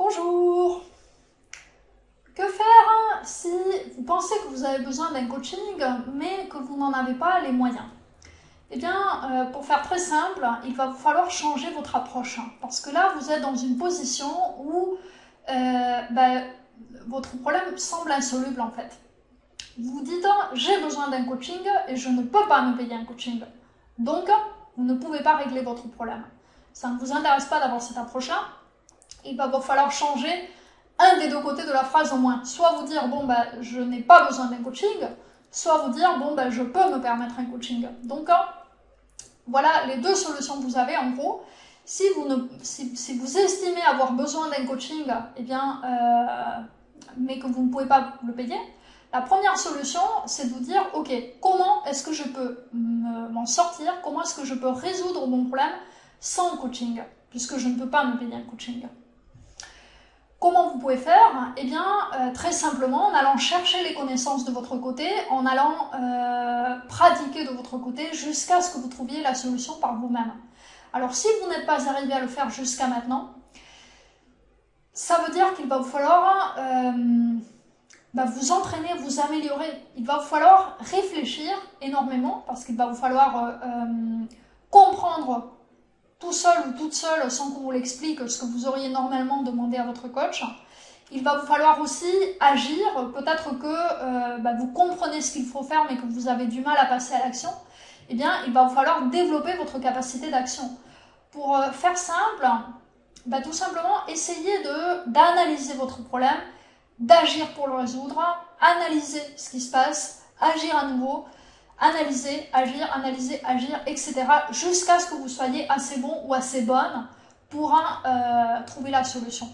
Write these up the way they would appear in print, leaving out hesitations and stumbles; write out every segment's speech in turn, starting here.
Bonjour! Que faire si vous pensez que vous avez besoin d'un coaching mais que vous n'en avez pas les moyens? Eh bien, pour faire très simple, il va vous falloir changer votre approche parce que là, vous êtes dans une position où votre problème semble insoluble en fait. Vous vous dites, j'ai besoin d'un coaching et je ne peux pas me payer un coaching. Donc, vous ne pouvez pas régler votre problème. Ça ne vous intéresse pas d'avoir cette approche-là. Il va vous falloir changer un des deux côtés de la phrase au moins. Soit vous dire, bon, je n'ai pas besoin d'un coaching, soit vous dire, bon, je peux me permettre un coaching. Donc, voilà les deux solutions que vous avez en gros. Si vous estimez avoir besoin d'un coaching, eh bien, mais que vous ne pouvez pas le payer, la première solution, c'est de vous dire, ok, comment est-ce que je peux m'en sortir, comment est-ce que je peux résoudre mon problème sans coaching, puisque je ne peux pas me payer un coaching. Comment vous pouvez faire? Eh bien, très simplement, en allant chercher les connaissances de votre côté, en allant pratiquer de votre côté jusqu'à ce que vous trouviez la solution par vous-même. Alors, si vous n'êtes pas arrivé à le faire jusqu'à maintenant, ça veut dire qu'il va vous falloir vous entraîner, vous améliorer. Il va vous falloir réfléchir énormément parce qu'il va vous falloir comprendre tout seul ou toute seule, sans qu'on vous l'explique, ce que vous auriez normalement demandé à votre coach. Il va vous falloir aussi agir, peut-être que vous comprenez ce qu'il faut faire mais que vous avez du mal à passer à l'action. Eh bien, il va vous falloir développer votre capacité d'action. Pour faire simple, tout simplement, essayez d'analyser votre problème, d'agir pour le résoudre, analyser ce qui se passe, agir à nouveau, analyser, agir, etc. jusqu'à ce que vous soyez assez bon ou assez bonne pour trouver la solution.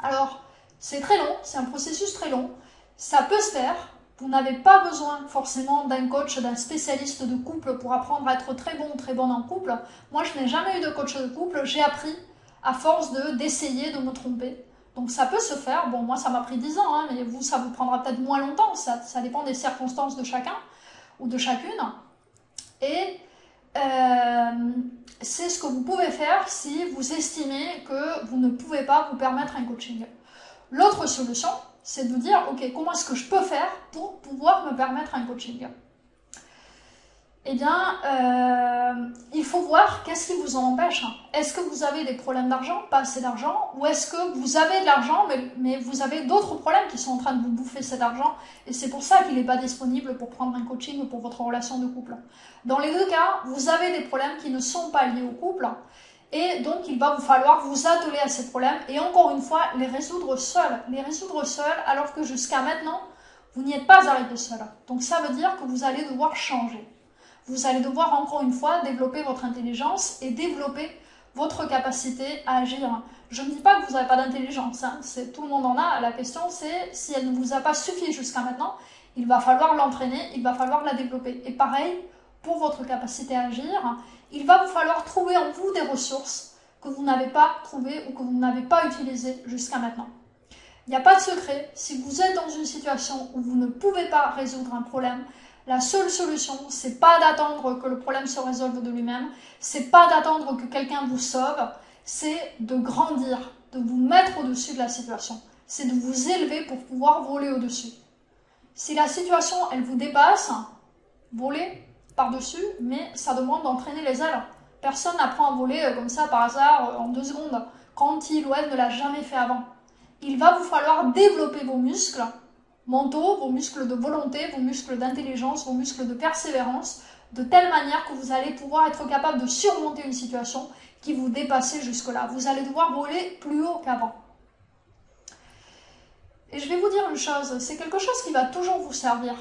Alors, c'est très long, c'est un processus très long, ça peut se faire. Vous n'avez pas besoin forcément d'un coach, d'un spécialiste de couple pour apprendre à être très bon ou très bonne en couple. Moi, je n'ai jamais eu de coach de couple, j'ai appris à force d'essayer de me tromper. Donc ça peut se faire, bon moi ça m'a pris 10 ans, mais vous ça vous prendra peut-être moins longtemps, ça dépend des circonstances de chacun ou de chacune. Et c'est ce que vous pouvez faire si vous estimez que vous ne pouvez pas vous permettre un coaching. L'autre solution, c'est de vous dire, ok, comment est-ce que je peux faire pour pouvoir me permettre un coaching? Eh bien, il faut voir qu'est-ce qui vous en empêche. Est-ce que vous avez des problèmes d'argent, pas assez d'argent, ou est-ce que vous avez de l'argent, mais vous avez d'autres problèmes qui sont en train de vous bouffer cet argent, et c'est pour ça qu'il n'est pas disponible pour prendre un coaching ou pour votre relation de couple. Dans les deux cas, vous avez des problèmes qui ne sont pas liés au couple, et donc il va vous falloir vous atteler à ces problèmes, et encore une fois, les résoudre seuls, alors que jusqu'à maintenant, vous n'y êtes pas arrivé seul. Donc ça veut dire que vous allez devoir changer. Vous allez devoir encore une fois développer votre intelligence et développer votre capacité à agir. Je ne dis pas que vous n'avez pas d'intelligence, tout le monde en a. La question c'est, si elle ne vous a pas suffi jusqu'à maintenant, il va falloir l'entraîner, il va falloir la développer. Et pareil, pour votre capacité à agir, il va vous falloir trouver en vous des ressources que vous n'avez pas trouvées ou que vous n'avez pas utilisées jusqu'à maintenant. Il n'y a pas de secret, si vous êtes dans une situation où vous ne pouvez pas résoudre un problème, la seule solution, c'est pas d'attendre que le problème se résolve de lui-même, c'est pas d'attendre que quelqu'un vous sauve, c'est de grandir, de vous mettre au-dessus de la situation. C'est de vous élever pour pouvoir voler au-dessus. Si la situation, elle vous dépasse, volez par-dessus, mais ça demande d'entraîner les ailes. Personne n'apprend à voler comme ça par hasard en 2 secondes, quand il ou elle ne l'a jamais fait avant. Il va vous falloir développer vos muscles mentaux, vos muscles de volonté, vos muscles d'intelligence, vos muscles de persévérance, de telle manière que vous allez pouvoir être capable de surmonter une situation qui vous dépassait jusque-là. Vous allez devoir voler plus haut qu'avant. Et je vais vous dire une chose, c'est quelque chose qui va toujours vous servir.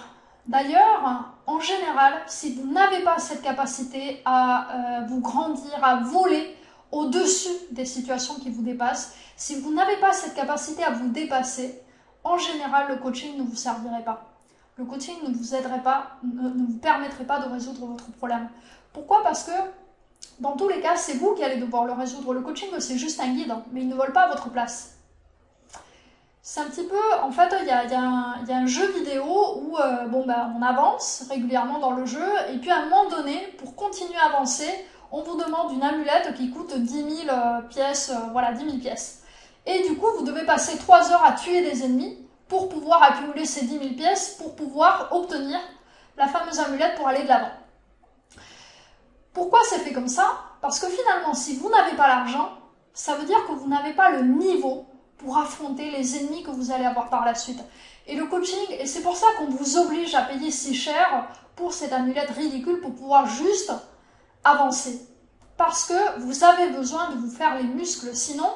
D'ailleurs, en général, si vous n'avez pas cette capacité à vous grandir, à voler au-dessus des situations qui vous dépassent, si vous n'avez pas cette capacité à vous dépasser, en général, le coaching ne vous servirait pas. Le coaching ne vous aiderait pas, ne vous permettrait pas de résoudre votre problème. Pourquoi? Parce que, dans tous les cas, c'est vous qui allez devoir le résoudre. Le coaching, c'est juste un guide, mais il ne vole pas à votre place. C'est un petit peu, en fait, il y a un jeu vidéo où on avance régulièrement dans le jeu, et puis à un moment donné, pour continuer à avancer, on vous demande une amulette qui coûte 10 000 pièces, 10 000 pièces. Et du coup, vous devez passer 3 heures à tuer des ennemis pour pouvoir accumuler ces 10 000 pièces, pour pouvoir obtenir la fameuse amulette pour aller de l'avant. Pourquoi c'est fait comme ça? Parce que finalement, si vous n'avez pas l'argent, ça veut dire que vous n'avez pas le niveau pour affronter les ennemis que vous allez avoir par la suite. Et le coaching, et c'est pour ça qu'on vous oblige à payer si cher pour cette amulette ridicule pour pouvoir juste avancer. Parce que vous avez besoin de vous faire les muscles, sinon,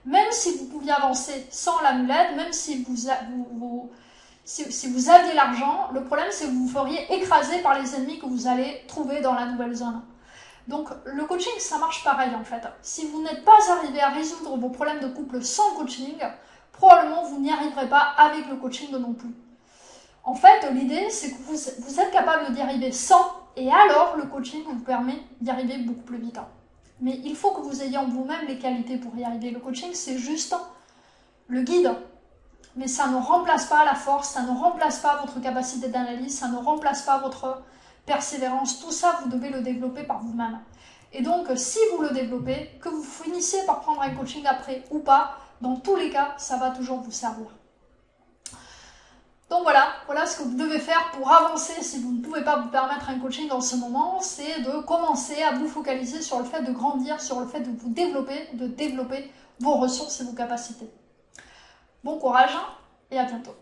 même si vous pouviez avancer sans l'amulette, même si vous aviez l'argent, le problème c'est que vous vous feriez écraser par les ennemis que vous allez trouver dans la nouvelle zone. Donc le coaching, ça marche pareil en fait. Si vous n'êtes pas arrivé à résoudre vos problèmes de couple sans coaching, probablement vous n'y arriverez pas avec le coaching non plus. En fait, l'idée, c'est que vous êtes capable d'y arriver sans, et alors le coaching vous permet d'y arriver beaucoup plus vite. Mais il faut que vous ayez en vous-même les qualités pour y arriver. Le coaching, c'est juste le guide. Mais ça ne remplace pas la force, ça ne remplace pas votre capacité d'analyse, ça ne remplace pas votre persévérance. Tout ça, vous devez le développer par vous-même. Et donc, si vous le développez, que vous finissiez par prendre un coaching après ou pas, dans tous les cas, ça va toujours vous servir. Donc voilà ce que vous devez faire pour avancer si vous ne pouvez pas vous permettre un coaching en ce moment, c'est de commencer à vous focaliser sur le fait de grandir, sur le fait de vous développer, de développer vos ressources et vos capacités. Bon courage et à bientôt.